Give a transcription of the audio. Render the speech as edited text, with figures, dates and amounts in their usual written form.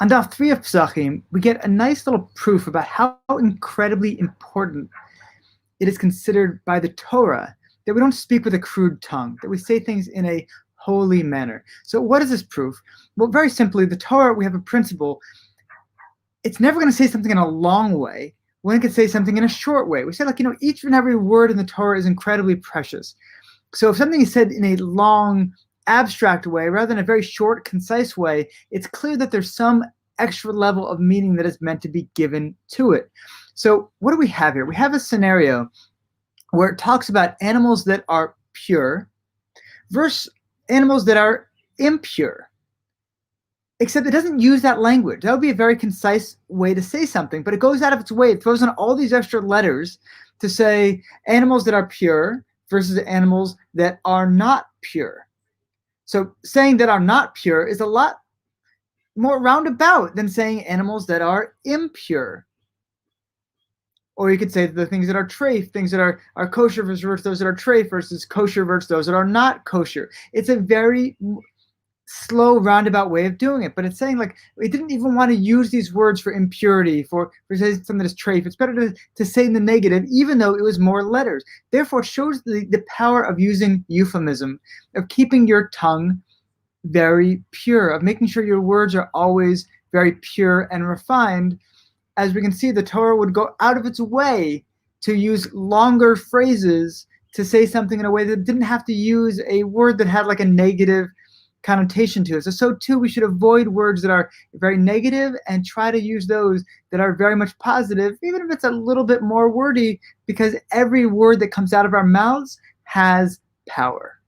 On daf 3 of Pesachim, we get a nice little proof about how incredibly important it is considered by the Torah that we don't speak with a crude tongue, that we say things in a holy manner. So what is this proof? Well, very simply, the Torah, we have a principle. It's never going to say something in a long way when it can say something in a short way. We say, like, each and every word in the Torah is incredibly precious. So if something is said in a long, abstract way rather than a very short, concise way, it's clear that there's some extra level of meaning that is meant to be given to it. So what do we have here? We have a scenario where it talks about animals that are pure versus animals that are impure. Except it doesn't use that language. That would be a very concise way to say something, but it goes out of its way. It throws in all these extra letters to say animals that are pure versus animals that are not pure. So saying that are not pure is a lot more roundabout than saying animals that are impure. Or you could say the things that are treif, things that are kosher versus those that are treif versus kosher versus those that are not kosher. It's a very slow, roundabout way of doing it. But it's saying, like, it didn't even want to use these words for impurity, for saying something that is treif. It's better to say in the negative, even though it was more letters. Therefore, shows the power of using euphemism, of keeping your tongue very pure, of making sure your words are always very pure and refined. As we can see, the Torah would go out of its way to use longer phrases to say something in a way that didn't have to use a word that had like a negative connotation to it. So too, we should avoid words that are very negative and try to use those that are very much positive, even if it's a little bit more wordy, because every word that comes out of our mouths has power.